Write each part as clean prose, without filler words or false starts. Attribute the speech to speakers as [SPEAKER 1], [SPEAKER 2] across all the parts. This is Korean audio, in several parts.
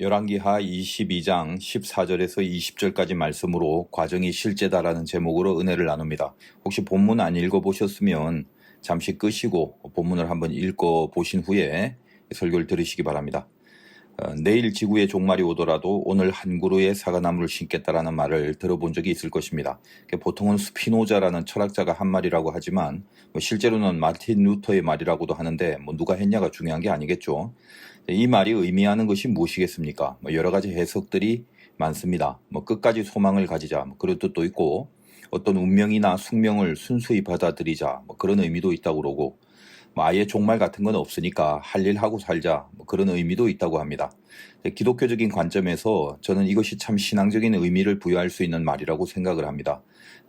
[SPEAKER 1] 열왕기하 22장 14절에서 20절까지 말씀으로 과정이 실제다라는 제목으로 은혜를 나눕니다. 혹시 본문 안 읽어보셨으면 잠시 끄시고 본문을 한번 읽어보신 후에 설교를 들으시기 바랍니다. 내일 지구에 종말이 오더라도 오늘 한 그루의 사과나무를 심겠다라는 말을 들어본 적이 있을 것입니다. 보통은 스피노자라는 철학자가 한 말이라고 하지만 실제로는 마틴 루터의 말이라고도 하는데 누가 했냐가 중요한 게 아니겠죠. 이 말이 의미하는 것이 무엇이겠습니까? 여러 가지 해석들이 많습니다. 끝까지 소망을 가지자 그런 뜻도 있고, 어떤 운명이나 숙명을 순수히 받아들이자 그런 의미도 있다고 그러고, 아예 종말 같은 건 없으니까 할 일 하고 살자 그런 의미도 있다고 합니다. 기독교적인 관점에서 저는 이것이 참 신앙적인 의미를 부여할 수 있는 말이라고 생각을 합니다.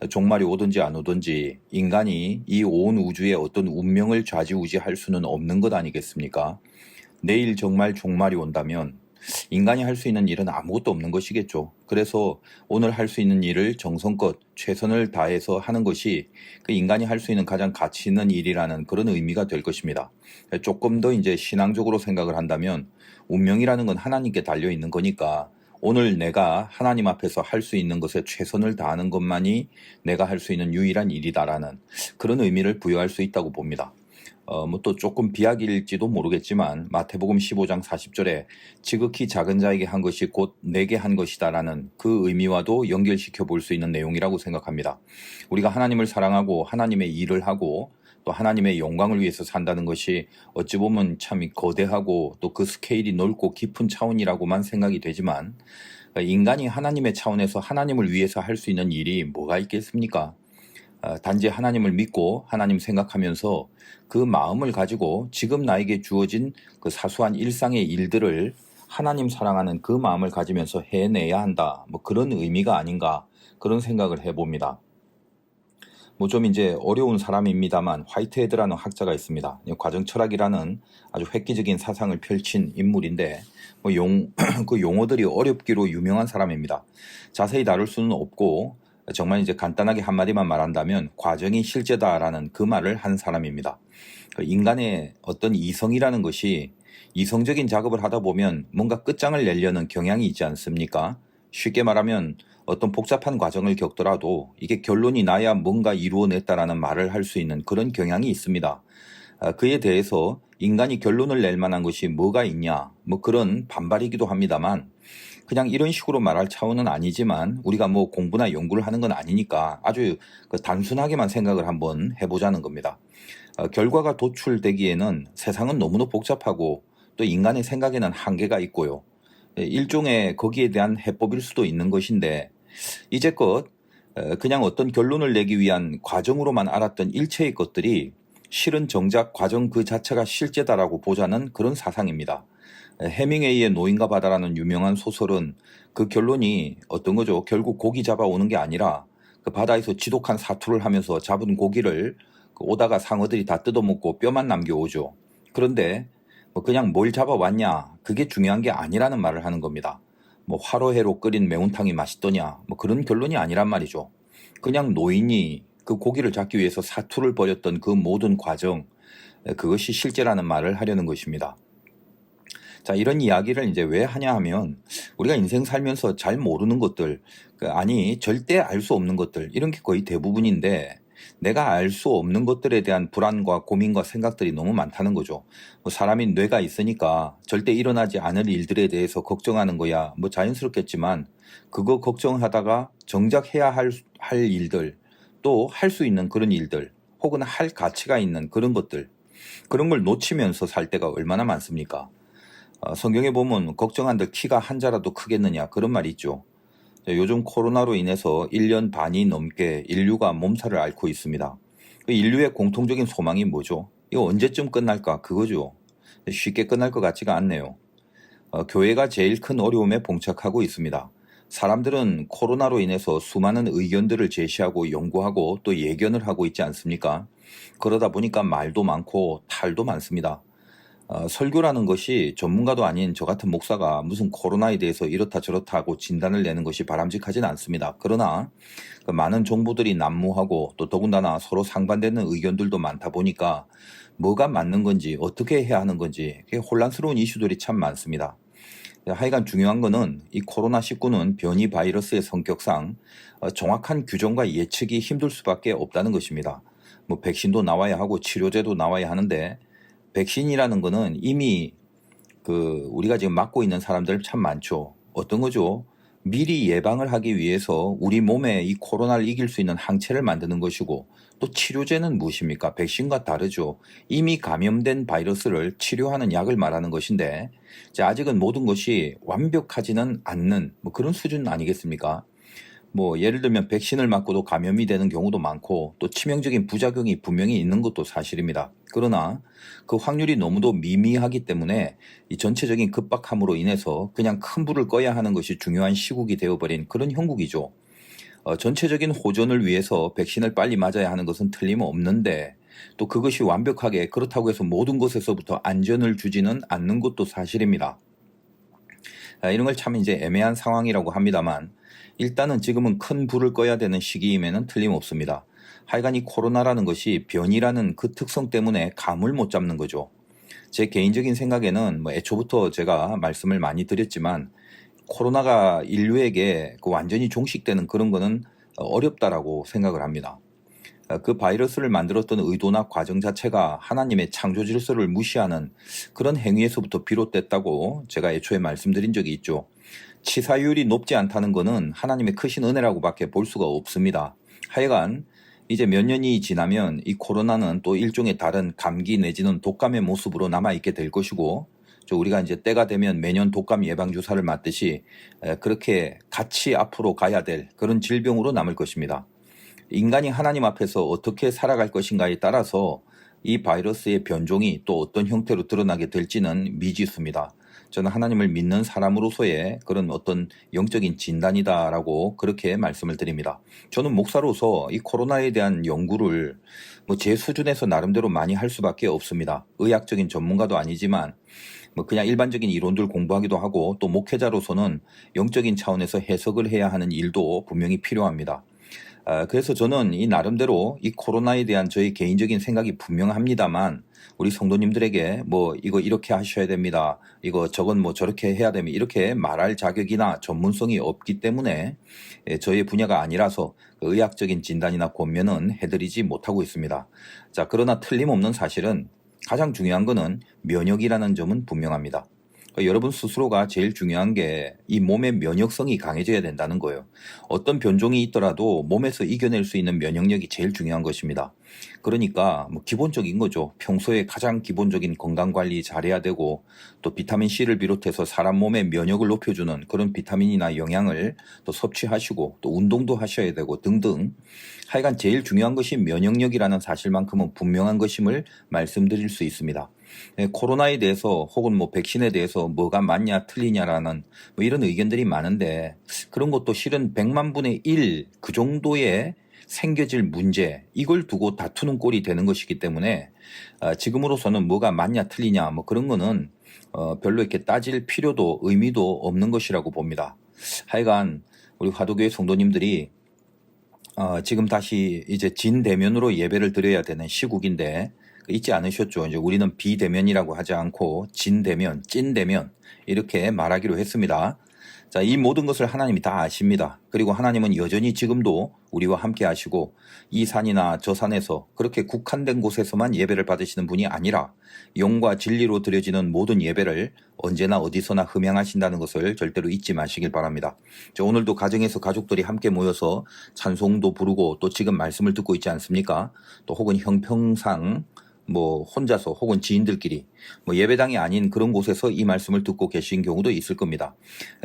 [SPEAKER 1] 종말이 오든지 안 오든지 인간이 이 온 우주의 어떤 운명을 좌지우지할 수는 없는 것 아니겠습니까? 내일 정말 종말이 온다면 인간이 할 수 있는 일은 아무것도 없는 것이겠죠. 그래서 오늘 할 수 있는 일을 정성껏 최선을 다해서 하는 것이 그 인간이 할 수 있는 가장 가치 있는 일이라는 그런 의미가 될 것입니다. 조금 더 이제 신앙적으로 생각을 한다면 운명이라는 건 하나님께 달려 있는 거니까 오늘 내가 하나님 앞에서 할 수 있는 것에 최선을 다하는 것만이 내가 할 수 있는 유일한 일이다라는 그런 의미를 부여할 수 있다고 봅니다. 또 조금 비약일지도 모르겠지만 마태복음 15장 40절에 지극히 작은 자에게 한 것이 곧 내게 한 것이다라는 그 의미와도 연결시켜 볼 수 있는 내용이라고 생각합니다. 우리가 하나님을 사랑하고 하나님의 일을 하고 또 하나님의 영광을 위해서 산다는 것이 어찌 보면 참 거대하고 또 그 스케일이 넓고 깊은 차원이라고만 생각이 되지만, 인간이 하나님의 차원에서 하나님을 위해서 할 수 있는 일이 뭐가 있겠습니까? 단지 하나님을 믿고 하나님 생각하면서 그 마음을 가지고 지금 나에게 주어진 그 사소한 일상의 일들을 하나님 사랑하는 그 마음을 가지면서 해내야 한다. 그런 의미가 아닌가 그런 생각을 해봅니다. 좀 이제 어려운 사람입니다만 화이트헤드라는 학자가 있습니다. 과정 철학이라는 아주 획기적인 사상을 펼친 인물인데 그 용어들이 어렵기로 유명한 사람입니다. 자세히 다룰 수는 없고 정말 이제 간단하게 한마디만 말한다면 과정이 실제다라는 그 말을 한 사람입니다. 인간의 어떤 이성이라는 것이 이성적인 작업을 하다 보면 뭔가 끝장을 내려는 경향이 있지 않습니까? 쉽게 말하면 어떤 복잡한 과정을 겪더라도 이게 결론이 나야 뭔가 이루어냈다라는 말을 할 수 있는 그런 경향이 있습니다. 그에 대해서 인간이 결론을 낼 만한 것이 뭐가 있냐 그런 반발이기도 합니다만, 그냥 이런 식으로 말할 차원은 아니지만 우리가 공부나 연구를 하는 건 아니니까 아주 단순하게만 생각을 한번 해보자는 겁니다. 결과가 도출되기에는 세상은 너무나 복잡하고 또 인간의 생각에는 한계가 있고요. 일종의 거기에 대한 해법일 수도 있는 것인데, 이제껏 그냥 어떤 결론을 내기 위한 과정으로만 알았던 일체의 것들이 실은 정작 과정 그 자체가 실제다라고 보자는 그런 사상입니다. 해밍웨이의 노인과 바다라는 유명한 소설은 그 결론이 어떤 거죠? 결국 고기 잡아오는 게 아니라 그 바다에서 지독한 사투를 하면서 잡은 고기를 오다가 상어들이 다 뜯어먹고 뼈만 남겨오죠. 그런데 그냥 뭘 잡아왔냐 그게 중요한 게 아니라는 말을 하는 겁니다. 화로회로 끓인 매운탕이 맛있더냐 그런 결론이 아니란 말이죠. 그냥 노인이 그 고기를 잡기 위해서 사투를 벌였던 그 모든 과정, 그것이 실제라는 말을 하려는 것입니다. 자, 이런 이야기를 이제 왜 하냐 하면 우리가 인생 살면서 잘 모르는 것들, 아니 절대 알 수 없는 것들, 이런 게 거의 대부분인데 내가 알 수 없는 것들에 대한 불안과 고민과 생각들이 너무 많다는 거죠. 사람이 뇌가 있으니까 절대 일어나지 않을 일들에 대해서 걱정하는 거야 자연스럽겠지만, 그거 걱정하다가 정작 해야 할 일들, 또 할 수 있는 그런 일들, 혹은 할 가치가 있는 그런 것들, 그런 걸 놓치면서 살 때가 얼마나 많습니까? 성경에 보면 걱정한들 키가 한 자라도 크겠느냐 그런 말이 있죠. 요즘 코로나로 인해서 1년 반이 넘게 인류가 몸살을 앓고 있습니다. 인류의 공통적인 소망이 뭐죠? 이거 언제쯤 끝날까 그거죠. 쉽게 끝날 것 같지가 않네요. 교회가 제일 큰 어려움에 봉착하고 있습니다. 사람들은 코로나로 인해서 수많은 의견들을 제시하고 연구하고 또 예견을 하고 있지 않습니까? 그러다 보니까 말도 많고 탈도 많습니다. 설교라는 것이 전문가도 아닌 저 같은 목사가 무슨 코로나에 대해서 이렇다 저렇다 하고 진단을 내는 것이 바람직하진 않습니다. 그러나 그 많은 정보들이 난무하고 또 더군다나 서로 상반되는 의견들도 많다 보니까 뭐가 맞는 건지 어떻게 해야 하는 건지 혼란스러운 이슈들이 참 많습니다. 하여간 중요한 거는 이 코로나19는 변이 바이러스의 성격상 정확한 규정과 예측이 힘들 수밖에 없다는 것입니다. 뭐 백신도 나와야 하고 치료제도 나와야 하는데 백신이라는 거는 이미 우리가 지금 맞고 있는 사람들 참 많죠. 어떤 거죠? 미리 예방을 하기 위해서 우리 몸에 이 코로나를 이길 수 있는 항체를 만드는 것이고, 또 치료제는 무엇입니까? 백신과 다르죠. 이미 감염된 바이러스를 치료하는 약을 말하는 것인데, 아직은 모든 것이 완벽하지는 않는 뭐 그런 수준 아니겠습니까? 뭐 예를 들면 백신을 맞고도 감염이 되는 경우도 많고 또 치명적인 부작용이 분명히 있는 것도 사실입니다. 그러나 그 확률이 너무도 미미하기 때문에 이 전체적인 급박함으로 인해서 그냥 큰 불을 꺼야 하는 것이 중요한 시국이 되어버린 그런 형국이죠. 전체적인 호전을 위해서 백신을 빨리 맞아야 하는 것은 틀림없는데 또 그것이 완벽하게 그렇다고 해서 모든 것에서부터 안전을 주지는 않는 것도 사실입니다. 이런 걸 참 이제 애매한 상황이라고 합니다만 일단은 지금은 큰 불을 꺼야 되는 시기임에는 틀림없습니다. 하여간 이 코로나라는 것이 변이라는 그 특성 때문에 감을 못 잡는 거죠. 제 개인적인 생각에는 뭐 애초부터 제가 말씀을 많이 드렸지만 코로나가 인류에게 완전히 종식되는 그런 거는 어렵다라고 생각을 합니다. 그 바이러스를 만들었던 의도나 과정 자체가 하나님의 창조 질서를 무시하는 그런 행위에서부터 비롯됐다고 제가 애초에 말씀드린 적이 있죠. 치사율이 높지 않다는 것은 하나님의 크신 은혜라고밖에 볼 수가 없습니다. 하여간 이제 몇 년이 지나면 이 코로나는 또 일종의 다른 감기 내지는 독감의 모습으로 남아있게 될 것이고, 우리가 이제 때가 되면 매년 독감 예방 주사를 맞듯이 그렇게 같이 앞으로 가야 될 그런 질병으로 남을 것입니다. 인간이 하나님 앞에서 어떻게 살아갈 것인가에 따라서 이 바이러스의 변종이 또 어떤 형태로 드러나게 될지는 미지수입니다. 저는 하나님을 믿는 사람으로서의 그런 어떤 영적인 진단이다라고 그렇게 말씀을 드립니다. 저는 목사로서 이 코로나에 대한 연구를 뭐 제 수준에서 나름대로 많이 할 수밖에 없습니다. 의학적인 전문가도 아니지만 뭐 그냥 일반적인 이론들 공부하기도 하고 또 목회자로서는 영적인 차원에서 해석을 해야 하는 일도 분명히 필요합니다. 그래서 저는 이 나름대로 이 코로나에 대한 저의 개인적인 생각이 분명합니다만 우리 성도님들에게 뭐 이거 이렇게 하셔야 됩니다. 이거 저건 뭐 저렇게 해야 됩니다. 이렇게 말할 자격이나 전문성이 없기 때문에 저의 분야가 아니라서 그 의학적인 진단이나 권면은 해드리지 못하고 있습니다. 자, 그러나 틀림없는 사실은 가장 중요한 거는 면역이라는 점은 분명합니다. 여러분 스스로가 제일 중요한 게 이 몸의 면역성이 강해져야 된다는 거예요. 어떤 변종이 있더라도 몸에서 이겨낼 수 있는 면역력이 제일 중요한 것입니다. 그러니까 뭐 기본적인 거죠. 평소에 가장 기본적인 건강관리 잘해야 되고 또 비타민C를 비롯해서 사람 몸의 면역을 높여주는 그런 비타민이나 영양을 또 섭취하시고 또 운동도 하셔야 되고 등등. 하여간 제일 중요한 것이 면역력이라는 사실만큼은 분명한 것임을 말씀드릴 수 있습니다. 코로나에 대해서 혹은 뭐 백신에 대해서 뭐가 맞냐 틀리냐라는 뭐 이런 의견들이 많은데 그런 것도 실은 100만 분의 1 그 정도의 생겨질 문제 이걸 두고 다투는 꼴이 되는 것이기 때문에 지금으로서는 뭐가 맞냐 틀리냐 뭐 그런 거는 별로 이렇게 따질 필요도 의미도 없는 것이라고 봅니다. 하여간 우리 화도교회 성도님들이 지금 다시 이제 진대면으로 예배를 드려야 되는 시국인데 잊지 않으셨죠? 이제 우리는 비대면이라고 하지 않고 진대면, 찐대면 이렇게 말하기로 했습니다. 자, 이 모든 것을 하나님이 다 아십니다. 그리고 하나님은 여전히 지금도 우리와 함께 하시고 이 산이나 저 산에서 그렇게 국한된 곳에서만 예배를 받으시는 분이 아니라 영과 진리로 드려지는 모든 예배를 언제나 어디서나 흠양하신다는 것을 절대로 잊지 마시길 바랍니다. 오늘도 가정에서 가족들이 함께 모여서 찬송도 부르고 또 지금 말씀을 듣고 있지 않습니까? 또 혹은 형평상 뭐 혼자서 혹은 지인들끼리 뭐 예배당이 아닌 그런 곳에서 이 말씀을 듣고 계신 경우도 있을 겁니다.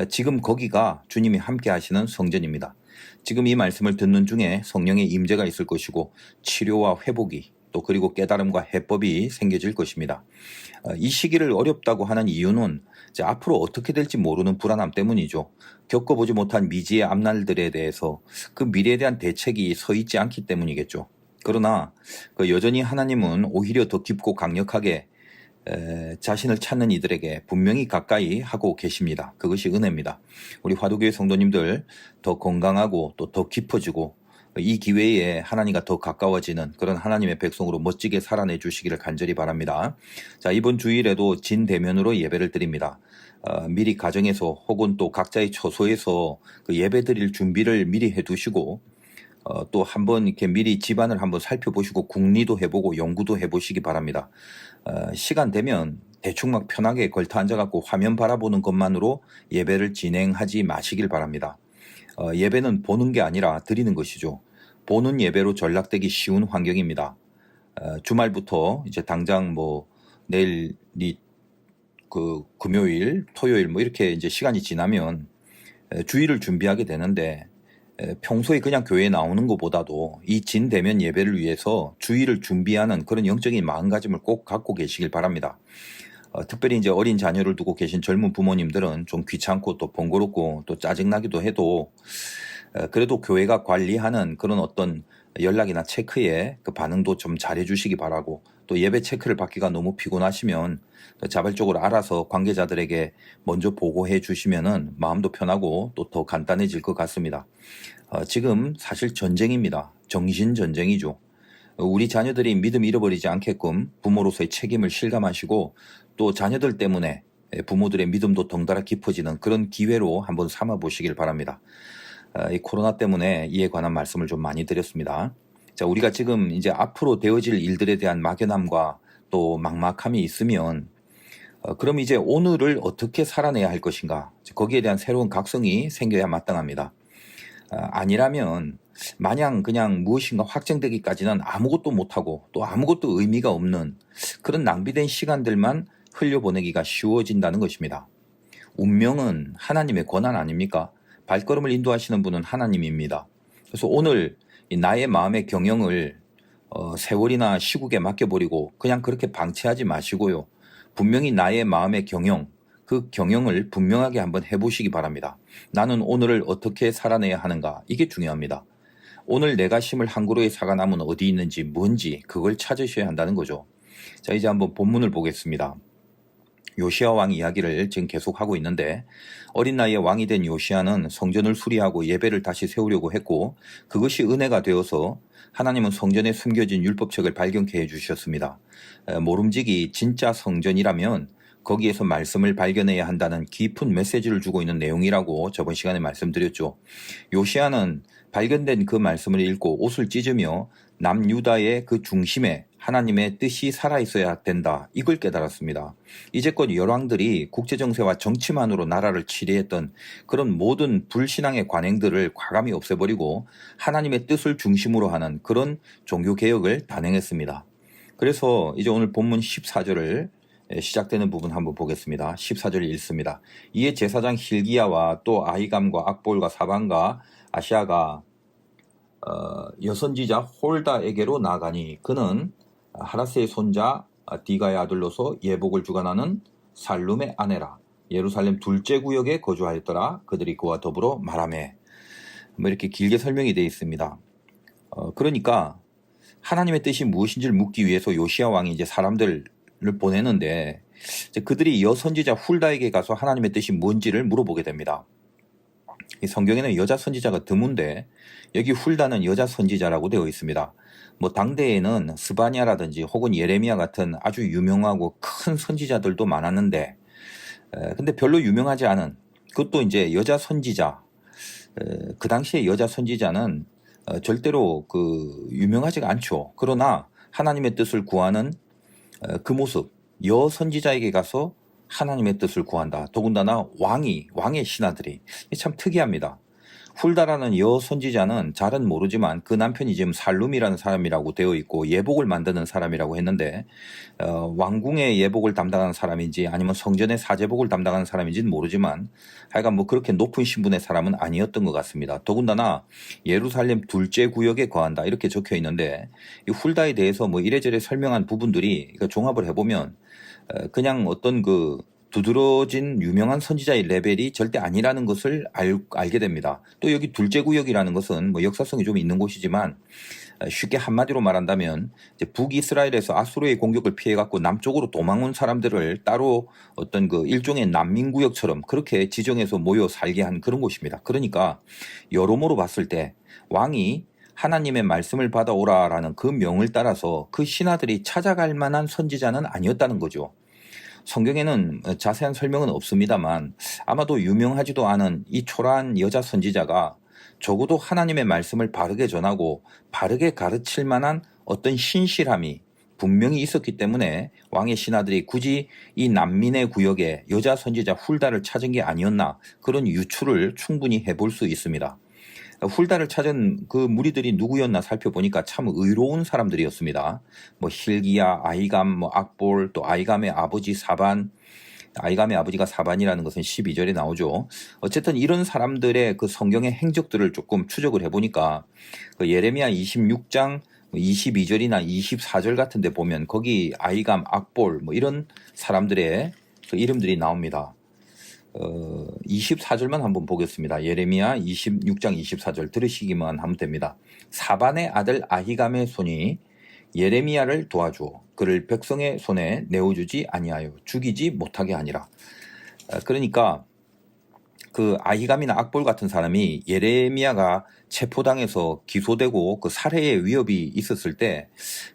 [SPEAKER 1] 지금 거기가 주님이 함께 하시는 성전입니다. 지금 이 말씀을 듣는 중에 성령의 임재가 있을 것이고 치료와 회복이 또 그리고 깨달음과 해법이 생겨질 것입니다. 이 시기를 어렵다고 하는 이유는 이제 앞으로 어떻게 될지 모르는 불안함 때문이죠. 겪어보지 못한 미지의 앞날들에 대해서 그 미래에 대한 대책이 서 있지 않기 때문이겠죠. 그러나 여전히 하나님은 오히려 더 깊고 강력하게 자신을 찾는 이들에게 분명히 가까이 하고 계십니다. 그것이 은혜입니다. 우리 화도교회 성도님들 더 건강하고 또 더 깊어지고 이 기회에 하나님과 더 가까워지는 그런 하나님의 백성으로 멋지게 살아내 주시기를 간절히 바랍니다. 자, 이번 주일에도 진대면으로 예배를 드립니다. 미리 가정에서 혹은 또 각자의 처소에서 그 예배 드릴 준비를 미리 해두시고 또 한번 이렇게 미리 집안을 한번 살펴보시고 궁리도 해보고 연구도 해보시기 바랍니다. 시간 되면 대충 막 편하게 걸터 앉아갖고 화면 바라보는 것만으로 예배를 진행하지 마시길 바랍니다. 예배는 보는 게 아니라 드리는 것이죠. 보는 예배로 전락되기 쉬운 환경입니다. 주말부터 이제 당장 뭐 내일이 그 금요일, 토요일 뭐 이렇게 이제 시간이 지나면 주일을 준비하게 되는데 평소에 그냥 교회에 나오는 것보다도 이 진대면 예배를 위해서 주일을 준비하는 그런 영적인 마음가짐을 꼭 갖고 계시길 바랍니다. 특별히 이제 어린 자녀를 두고 계신 젊은 부모님들은 좀 귀찮고 또 번거롭고 또 짜증나기도 해도 그래도 교회가 관리하는 그런 어떤 연락이나 체크에 그 반응도 좀 잘해 주시기 바라고, 또 예배 체크를 받기가 너무 피곤하시면 자발적으로 알아서 관계자들에게 먼저 보고해 주시면은 마음도 편하고 또 더 간단해질 것 같습니다. 지금 사실 전쟁입니다. 정신 전쟁이죠. 우리 자녀들이 믿음 잃어버리지 않게끔 부모로서의 책임을 실감하시고 또 자녀들 때문에 부모들의 믿음도 덩달아 깊어지는 그런 기회로 한번 삼아 보시길 바랍니다. 이 코로나 때문에 이에 관한 말씀을 좀 많이 드렸습니다. 자, 우리가 지금 이제 앞으로 되어질 일들에 대한 막연함과 또 막막함이 있으면 그럼 이제 오늘을 어떻게 살아내야 할 것인가, 거기에 대한 새로운 각성이 생겨야 마땅합니다. 아니라면 마냥 그냥 무엇인가 확정되기까지는 아무것도 못하고 또 아무것도 의미가 없는 그런 낭비된 시간들만 흘려보내기가 쉬워진다는 것입니다. 운명은 하나님의 권한 아닙니까? 발걸음을 인도하시는 분은 하나님입니다. 그래서 오늘 나의 마음의 경영을 세월이나 시국에 맡겨버리고 그냥 그렇게 방치하지 마시고요. 분명히 나의 마음의 경영, 그 경영을 분명하게 한번 해보시기 바랍니다. 나는 오늘을 어떻게 살아내야 하는가, 이게 중요합니다. 오늘 내가 심을 한 그루의 사과나무는 어디 있는지 뭔지 그걸 찾으셔야 한다는 거죠. 자, 이제 한번 본문을 보겠습니다. 요시야 왕 이야기를 지금 계속하고 있는데, 어린 나이에 왕이 된 요시야는 성전을 수리하고 예배를 다시 세우려고 했고 그것이 은혜가 되어서 하나님은 성전에 숨겨진 율법책을 발견케 해주셨습니다. 모름지기 진짜 성전이라면 거기에서 말씀을 발견해야 한다는 깊은 메시지를 주고 있는 내용이라고 저번 시간에 말씀드렸죠. 요시야는 발견된 그 말씀을 읽고 옷을 찢으며 남유다의 그 중심에 하나님의 뜻이 살아있어야 된다, 이걸 깨달았습니다. 이제껏 열왕들이 국제정세와 정치만으로 나라를 치리했던 그런 모든 불신앙의 관행들을 과감히 없애버리고 하나님의 뜻을 중심으로 하는 그런 종교개혁을 단행했습니다. 그래서 이제 오늘 본문 14절을 시작되는 부분 한번 보겠습니다. 14절 읽습니다. 이에 제사장 힐기야와 또 아히감과 악볼과 사반과 아시아가 여선지자 홀다에게로 나가니 그는 하라스의 손자 디가의 아들로서 예복을 주관하는 살룸의 아내라. 예루살렘 둘째 구역에 거주하였더라. 그들이 그와 더불어 말하매. 뭐 이렇게 길게 설명이 되어 있습니다. 그러니까 하나님의 뜻이 무엇인지를 묻기 위해서 요시야 왕이 이제 사람들을 보내는데, 이제 그들이 여선지자 훌다에게 가서 하나님의 뜻이 뭔지를 물어보게 됩니다. 이 성경에는 여자 선지자가 드문데 여기 훌다는 여자 선지자라고 되어 있습니다. 뭐 당대에는 스바냐라든지 혹은 예레미야 같은 아주 유명하고 큰 선지자들도 많았는데 근데 별로 유명하지 않은, 그것도 이제 여자 선지자, 그 당시에 여자 선지자는 절대로 그 유명하지가 않죠. 그러나 하나님의 뜻을 구하는 그 모습, 여 선지자에게 가서 하나님의 뜻을 구한다. 더군다나 왕의 신하들이, 참 특이합니다. 훌다라는 여 선지자는 잘은 모르지만 그 남편이 지금 살룸이라는 사람이라고 되어 있고 예복을 만드는 사람이라고 했는데 왕궁의 예복을 담당하는 사람인지 아니면 성전의 사제복을 담당하는 사람인지는 모르지만 하여간 뭐 그렇게 높은 신분의 사람은 아니었던 것 같습니다. 더군다나 예루살렘 둘째 구역에 거한다, 이렇게 적혀 있는데 이 훌다에 대해서 뭐 이래저래 설명한 부분들이 종합을 해보면 그냥 어떤 그 두드러진 유명한 선지자의 레벨이 절대 아니라는 것을 알게 됩니다. 또 여기 둘째 구역이라는 것은 뭐 역사성이 좀 있는 곳이지만 쉽게 한마디로 말한다면 이제 북이스라엘에서 아수르의 공격을 피해갖고 남쪽으로 도망온 사람들을 따로 어떤 그 일종의 난민구역처럼 그렇게 지정해서 모여 살게 한 그런 곳입니다. 그러니까 여러모로 봤을 때 왕이 하나님의 말씀을 받아오라라는 그 명을 따라서 그 신하들이 찾아갈 만한 선지자는 아니었다는 거죠. 성경에는 자세한 설명은 없습니다만 아마도 유명하지도 않은 이 초라한 여자 선지자가 적어도 하나님의 말씀을 바르게 전하고 바르게 가르칠 만한 어떤 신실함이 분명히 있었기 때문에 왕의 신하들이 굳이 이 난민의 구역에 여자 선지자 훌다를 찾은 게 아니었나, 그런 유추를 충분히 해볼 수 있습니다. 훌다를 찾은 그 무리들이 누구였나 살펴보니까 참 의로운 사람들이었습니다. 뭐 hil기야, 아히감, 뭐 악볼, 또 아히감의 아버지 사반, 아히감의 아버지가 사반이라는 것은 12절에 나오죠. 어쨌든 이런 사람들의 그 성경의 행적들을 조금 추적을 해보니까 그 예레미야 26장 22절이나 24절 같은 데 보면 거기 아히감, 악볼 뭐 이런 사람들의 그 이름들이 나옵니다. 24절만 한번 보겠습니다. 예레미야 26장 24절 들으시기만 하면 됩니다. 사반의 아들 아히감의 손이 예레미야를 도와주어 그를 백성의 손에 내어주지 아니하여 죽이지 못하게 하니라. 그러니까 그 아히감이나 악볼 같은 사람이 예레미야가 체포당해서 기소되고 그 살해의 위협이 있었을 때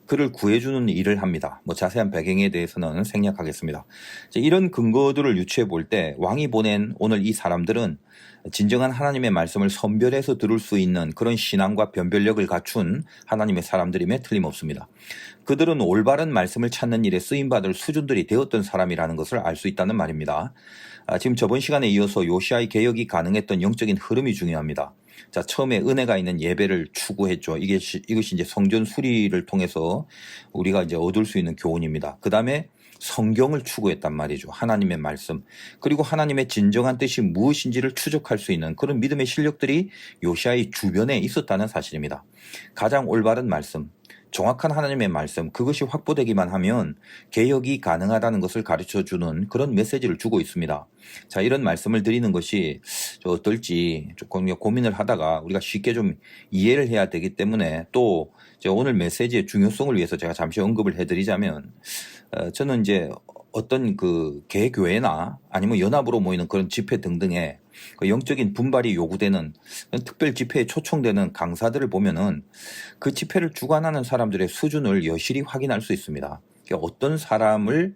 [SPEAKER 1] 그를 구해주는 일을 합니다. 뭐 자세한 배경에 대해서는 생략하겠습니다. 이런 근거들을 유추해 볼 때 왕이 보낸 오늘 이 사람들은 진정한 하나님의 말씀을 선별해서 들을 수 있는 그런 신앙과 변별력을 갖춘 하나님의 사람들임에 틀림없습니다. 그들은 올바른 말씀을 찾는 일에 쓰임받을 수준들이 되었던 사람이라는 것을 알 수 있다는 말입니다. 지금 저번 시간에 이어서 요시아의 개혁이 가능했던 영적인 흐름이 중요합니다. 자, 처음에 은혜가 있는 예배를 추구했죠. 이것이 이제 성전 수리를 통해서 우리가 이제 얻을 수 있는 교훈입니다. 그 다음에 성경을 추구했단 말이죠. 하나님의 말씀. 그리고 하나님의 진정한 뜻이 무엇인지를 추적할 수 있는 그런 믿음의 실력들이 요시아의 주변에 있었다는 사실입니다. 가장 올바른 말씀, 정확한 하나님의 말씀, 그것이 확보되기만 하면 개혁이 가능하다는 것을 가르쳐주는 그런 메시지를 주고 있습니다. 자, 이런 말씀을 드리는 것이 어떨지 조금 고민을 하다가 우리가 쉽게 좀 이해를 해야 되기 때문에 또 오늘 메시지의 중요성을 위해서 제가 잠시 언급을 해드리자면, 저는 이제 어떤 그 개교회나 아니면 연합으로 모이는 그런 집회 등등의 그 영적인 분발이 요구되는 특별 집회에 초청되는 강사들을 보면은 그 집회를 주관하는 사람들의 수준을 여실히 확인할 수 있습니다. 그러니까 어떤 사람을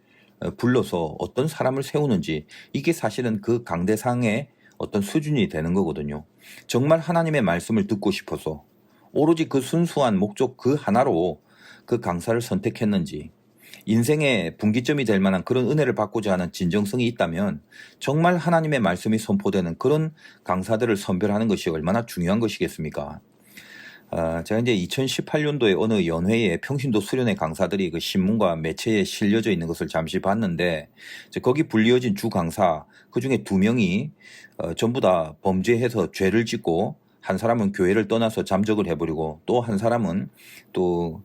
[SPEAKER 1] 불러서 어떤 사람을 세우는지, 이게 사실은 그 강대상의 어떤 수준이 되는 거거든요. 정말 하나님의 말씀을 듣고 싶어서 오로지 그 순수한 목적 그 하나로 그 강사를 선택했는지, 인생의 분기점이 될 만한 그런 은혜를 받고자 하는 진정성이 있다면 정말 하나님의 말씀이 선포되는 그런 강사들을 선별하는 것이 얼마나 중요한 것이겠습니까? 제가 이제 2018년도에 어느 연회에 평신도 수련회 강사들이 그 신문과 매체에 실려져 있는 것을 잠시 봤는데, 거기 불리어진 주 강사 그 중에 2명이 전부 다 범죄해서 죄를 짓고, 한 사람은 교회를 떠나서 잠적을 해버리고 또 한 사람은 또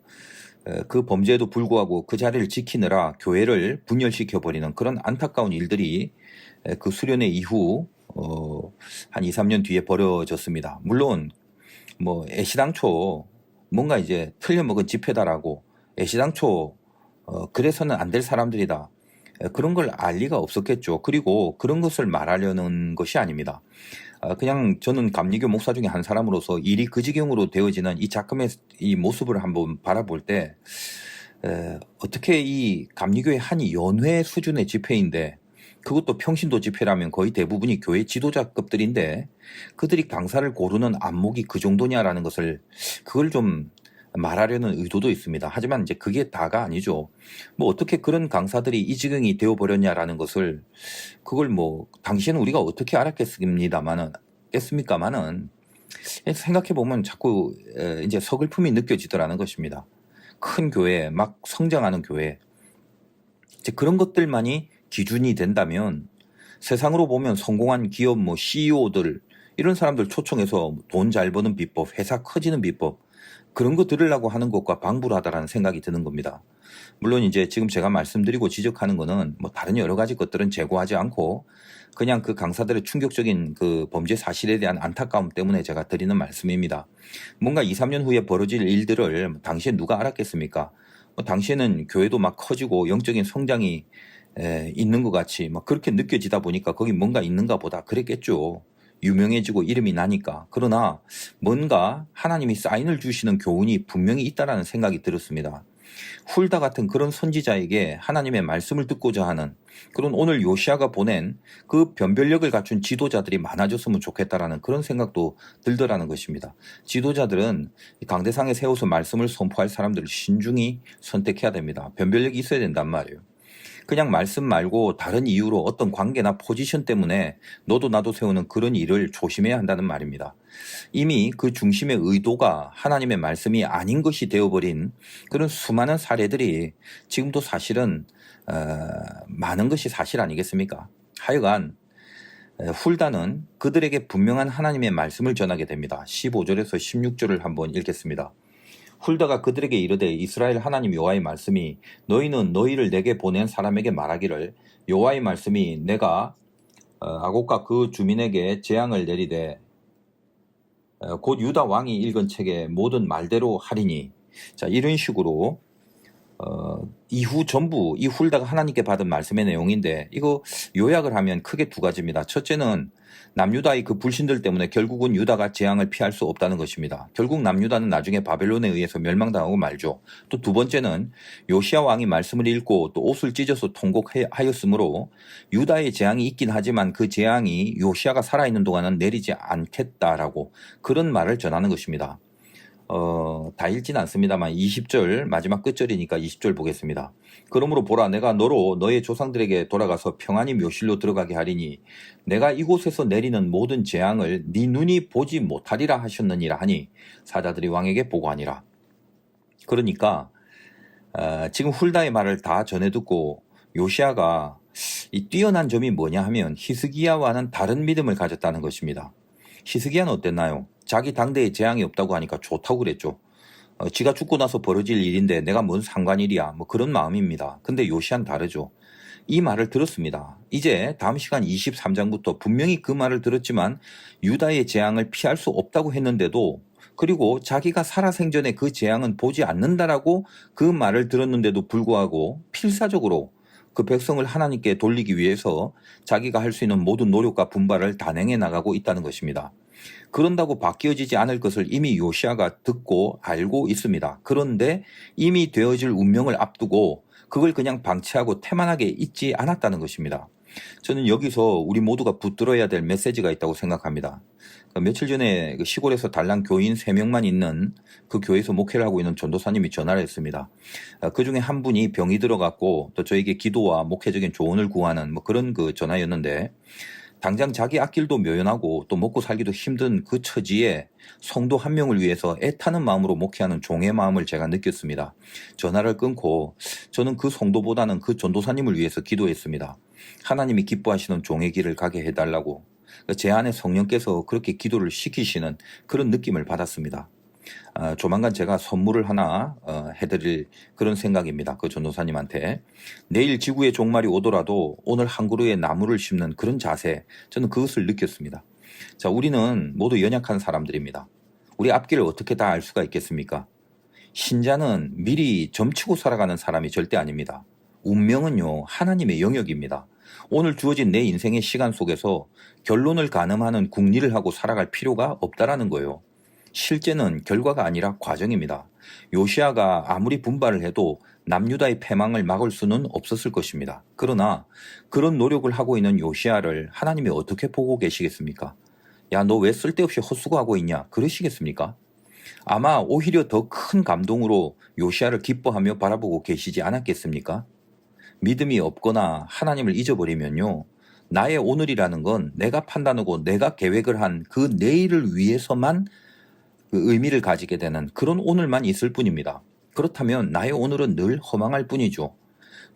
[SPEAKER 1] 그 범죄에도 불구하고 그 자리를 지키느라 교회를 분열시켜버리는 그런 안타까운 일들이 그 수련회 이후 한 2, 3년 뒤에 벌어졌습니다. 물론 뭐 애시당초 뭔가 이제 틀려먹은 집회다라고, 애시당초 그래서는 안 될 사람들이다, 그런 걸 알 리가 없었겠죠. 그리고 그런 것을 말하려는 것이 아닙니다. 그냥 저는 감리교 목사 중에 한 사람으로서 일이 그 지경으로 되어지는 이 작금의 이 모습을 한번 바라볼 때 어떻게 이 감리교의 한 연회 수준의 집회인데, 그것도 평신도 집회라면 거의 대부분이 교회 지도자급들인데 그들이 강사를 고르는 안목이 그 정도냐라는 것을, 그걸 좀 말하려는 의도도 있습니다. 하지만 이제 그게 다가 아니죠. 뭐 어떻게 그런 강사들이 이 지경이 되어버렸냐라는 것을, 그걸 뭐 당시에는 우리가 어떻게 알았겠습니까마는 생각해보면 자꾸 이제 서글픔이 느껴지더라는 것입니다. 큰 교회, 막 성장하는 교회, 이제 그런 것들만이 기준이 된다면 세상으로 보면 성공한 기업 뭐 CEO들, 이런 사람들 초청해서 돈 잘 버는 비법, 회사 커지는 비법, 그런 거 들으려고 하는 것과 방불하다라는 생각이 드는 겁니다. 물론 이제 지금 제가 말씀드리고 지적하는 거는 뭐 다른 여러 가지 것들은 제고하지 않고 그냥 그 강사들의 충격적인 그 범죄 사실에 대한 안타까움 때문에 제가 드리는 말씀입니다. 뭔가 2, 3년 후에 벌어질 일들을 당시에 누가 알았겠습니까? 당시에는 교회도 막 커지고 영적인 성장이 있는 것 같이 막 그렇게 느껴지다 보니까 거기 뭔가 있는가 보다 그랬겠죠. 유명해지고 이름이 나니까. 그러나 뭔가 하나님이 사인을 주시는 교훈이 분명히 있다라는 생각이 들었습니다. 훌다 같은 그런 선지자에게 하나님의 말씀을 듣고자 하는 그런 오늘 요시아가 보낸 그 변별력을 갖춘 지도자들이 많아졌으면 좋겠다라는 그런 생각도 들더라는 것입니다. 지도자들은 강대상에 세워서 말씀을 선포할 사람들을 신중히 선택해야 됩니다. 변별력이 있어야 된단 말이에요. 그냥 말씀 말고 다른 이유로 어떤 관계나 포지션 때문에 너도 나도 세우는 그런 일을 조심해야 한다는 말입니다. 이미 그 중심의 의도가 하나님의 말씀이 아닌 것이 되어버린 그런 수많은 사례들이 지금도 사실은 많은 것이 사실 아니겠습니까? 하여간 훌다는 그들에게 분명한 하나님의 말씀을 전하게 됩니다. 15절에서 16절을 한번 읽겠습니다. 훌다가 그들에게 이르되 이스라엘 하나님 여호와의 말씀이 너희는 너희를 내게 보낸 사람에게 말하기를 여호와의 말씀이 내가 아곡과 그 주민에게 재앙을 내리되 곧 유다 왕이 읽은 책의 모든 말대로 하리니. 자, 이런 식으로 이후 전부 이 훌다가 하나님께 받은 말씀의 내용인데 이거 요약을 하면 크게 두 가지입니다. 첫째는 남유다의 그 불신들 때문에 결국은 유다가 재앙을 피할 수 없다는 것입니다. 결국 남유다는 나중에 바벨론에 의해서 멸망당하고 말죠. 또 두 번째는 요시야 왕이 말씀을 읽고 또 옷을 찢어서 통곡하였으므로 유다의 재앙이 있긴 하지만 그 재앙이 요시야가 살아있는 동안은 내리지 않겠다라고 그런 말을 전하는 것입니다. 다 읽진 않습니다만 20절 마지막 끝절이니까 20절 보겠습니다. 그러므로 보라 내가 너로 너의 조상들에게 돌아가서 평안히 묘실로 들어가게 하리니 내가 이곳에서 내리는 모든 재앙을 네 눈이 보지 못하리라 하셨느니라 하니 사자들이 왕에게 보고하니라. 그러니까 지금 훌다의 말을 다 전해 듣고 요시야가 이 뛰어난 점이 뭐냐 하면 히스기야와는 다른 믿음을 가졌다는 것입니다. 히스기야는 어땠나요? 자기 당대에 재앙이 없다고 하니까 좋다고 그랬죠. 지가 죽고 나서 벌어질 일인데 내가 뭔 상관일이야 뭐 그런 마음입니다. 근데 요시야는 다르죠. 이 말을 들었습니다. 이제 다음 시간 23장부터 분명히 그 말을 들었지만 유다의 재앙을 피할 수 없다고 했는데도 그리고 자기가 살아생전에 그 재앙은 보지 않는다라고 그 말을 들었는데도 불구하고 필사적으로 그 백성을 하나님께 돌리기 위해서 자기가 할 수 있는 모든 노력과 분발을 단행해 나가고 있다는 것입니다. 그런다고 바뀌어지지 않을 것을 이미 요시야가 듣고 알고 있습니다. 그런데 이미 되어질 운명을 앞두고 그걸 그냥 방치하고 태만하게 있지 않았다는 것입니다. 저는 여기서 우리 모두가 붙들어야 될 메시지가 있다고 생각합니다. 며칠 전에 시골에서 달랑 교인 3명만 있는 그 교회에서 목회를 하고 있는 전도사님이 전화를 했습니다. 그 중에 한 분이 병이 들어갔고 또 저에게 기도와 목회적인 조언을 구하는 뭐 그런 그 전화였는데 당장 자기 앞길도 묘연하고 또 먹고 살기도 힘든 그 처지에 성도 한 명을 위해서 애타는 마음으로 목회하는 종의 마음을 제가 느꼈습니다. 전화를 끊고 저는 그 성도보다는 그 전도사님을 위해서 기도했습니다. 하나님이 기뻐하시는 종의 길을 가게 해달라고 제 안에 성령께서 그렇게 기도를 시키시는 그런 느낌을 받았습니다. 조만간 제가 선물을 하나 해드릴 그런 생각입니다. 그 전도사님한테. 내일 지구의 종말이 오더라도 오늘 한 그루의 나무를 심는 그런 자세, 저는 그것을 느꼈습니다. 자, 우리는 모두 연약한 사람들입니다. 우리 앞길을 어떻게 다 알 수가 있겠습니까? 신자는 미리 점치고 살아가는 사람이 절대 아닙니다. 운명은요, 하나님의 영역입니다. 오늘 주어진 내 인생의 시간 속에서 결론을 가늠하는 궁리를 하고 살아갈 필요가 없다라는 거예요. 실제는 결과가 아니라 과정입니다. 요시야가 아무리 분발을 해도 남유다의 패망을 막을 수는 없었을 것입니다. 그러나 그런 노력을 하고 있는 요시야를 하나님이 어떻게 보고 계시겠습니까? 야, 너 왜 쓸데없이 헛수고하고 있냐? 그러시겠습니까? 아마 오히려 더 큰 감동으로 요시야를 기뻐하며 바라보고 계시지 않았겠습니까? 믿음이 없거나 하나님을 잊어버리면요. 나의 오늘이라는 건 내가 판단하고 내가 계획을 한 그 내일을 위해서만 그 의미를 가지게 되는 그런 오늘만 있을 뿐입니다. 그렇다면 나의 오늘은 늘 허망할 뿐이죠.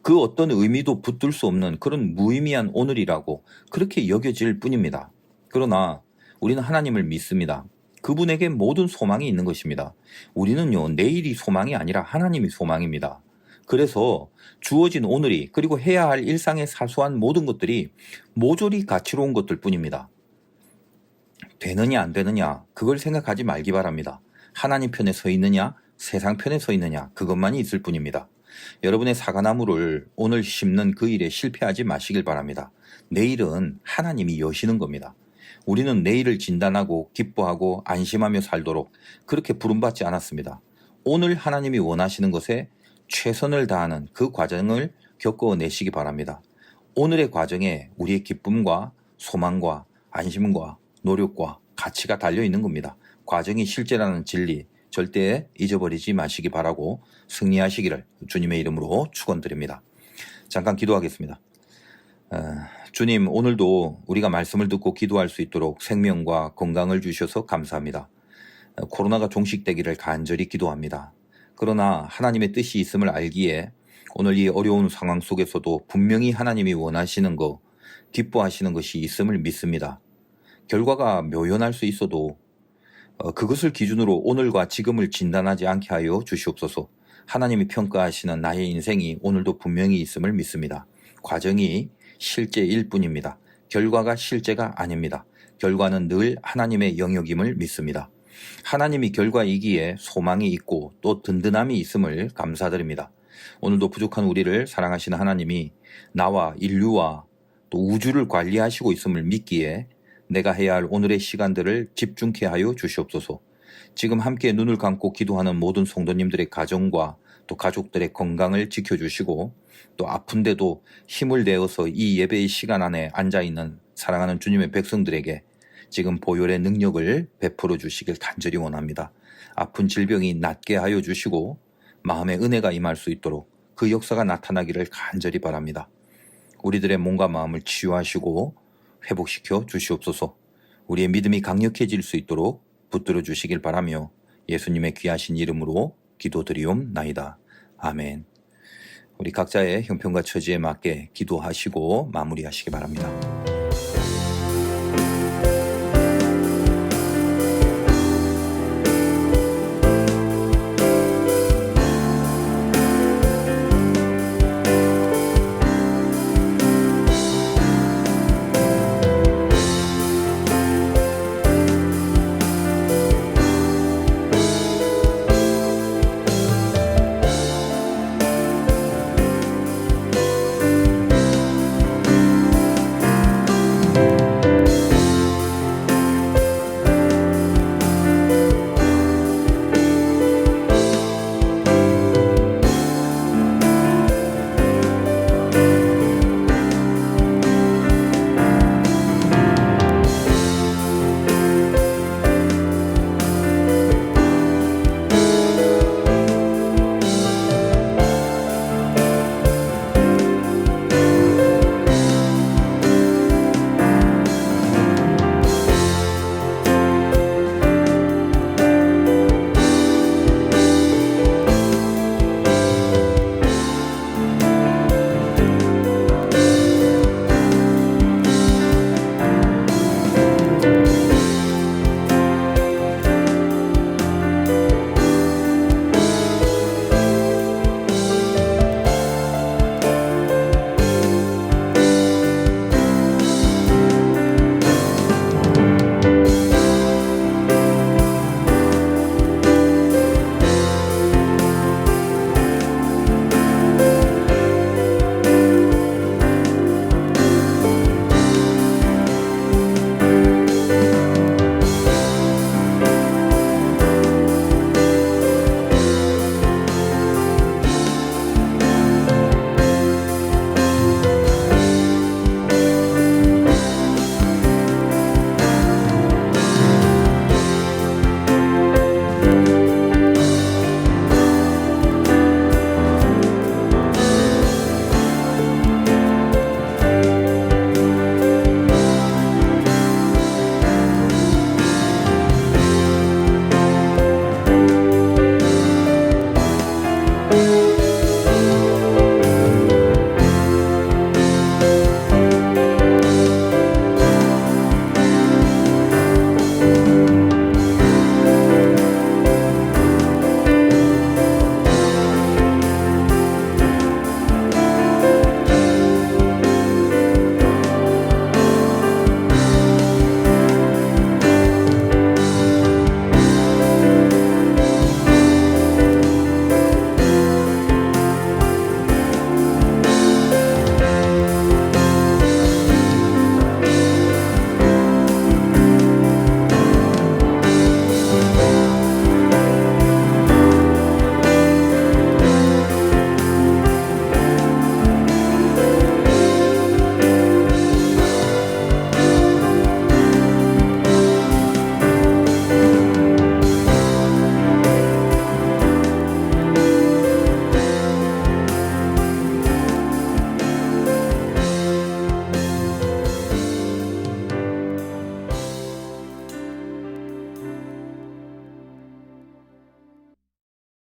[SPEAKER 1] 그 어떤 의미도 붙들 수 없는 그런 무의미한 오늘이라고 그렇게 여겨질 뿐입니다. 그러나 우리는 하나님을 믿습니다. 그분에게 모든 소망이 있는 것입니다. 우리는요, 내일이 소망이 아니라 하나님이 소망입니다. 그래서 주어진 오늘이 그리고 해야 할 일상의 사소한 모든 것들이 모조리 가치로운 것들 뿐입니다. 되느냐 안 되느냐 그걸 생각하지 말기 바랍니다. 하나님 편에 서 있느냐 세상 편에 서 있느냐 그것만이 있을 뿐입니다. 여러분의 사과나무를 오늘 심는 그 일에 실패하지 마시길 바랍니다. 내일은 하나님이 여시는 겁니다. 우리는 내일을 진단하고 기뻐하고 안심하며 살도록 그렇게 부름받지 않았습니다. 오늘 하나님이 원하시는 것에 최선을 다하는 그 과정을 겪어내시기 바랍니다. 오늘의 과정에 우리의 기쁨과 소망과 안심과 노력과 가치가 달려있는 겁니다. 과정이 실제라는 진리 절대 잊어버리지 마시기 바라고 승리하시기를 주님의 이름으로 축원드립니다. 잠깐 기도하겠습니다. 주님, 오늘도 우리가 말씀을 듣고 기도할 수 있도록 생명과 건강을 주셔서 감사합니다. 코로나가 종식되기를 간절히 기도합니다. 그러나 하나님의 뜻이 있음을 알기에 오늘 이 어려운 상황 속에서도 분명히 하나님이 원하시는 것, 기뻐하시는 것이 있음을 믿습니다. 결과가 묘연할 수 있어도 그것을 기준으로 오늘과 지금을 진단하지 않게 하여 주시옵소서. 하나님이 평가하시는 나의 인생이 오늘도 분명히 있음을 믿습니다. 과정이 실제일 뿐입니다. 결과가 실제가 아닙니다. 결과는 늘 하나님의 영역임을 믿습니다. 하나님이 결과이기에 소망이 있고 또 든든함이 있음을 감사드립니다. 오늘도 부족한 우리를 사랑하시는 하나님이 나와 인류와 또 우주를 관리하시고 있음을 믿기에 내가 해야 할 오늘의 시간들을 집중케 하여 주시옵소서. 지금 함께 눈을 감고 기도하는 모든 성도님들의 가정과 또 가족들의 건강을 지켜주시고 또 아픈데도 힘을 내어서 이 예배의 시간 안에 앉아있는 사랑하는 주님의 백성들에게 지금 보혈의 능력을 베풀어 주시길 간절히 원합니다. 아픈 질병이 낫게 하여 주시고 마음의 은혜가 임할 수 있도록 그 역사가 나타나기를 간절히 바랍니다. 우리들의 몸과 마음을 치유하시고 회복시켜 주시옵소서. 우리의 믿음이 강력해질 수 있도록 붙들어 주시길 바라며 예수님의 귀하신 이름으로 기도드리옵나이다. 아멘. 우리 각자의 형편과 처지에 맞게 기도하시고 마무리하시기 바랍니다.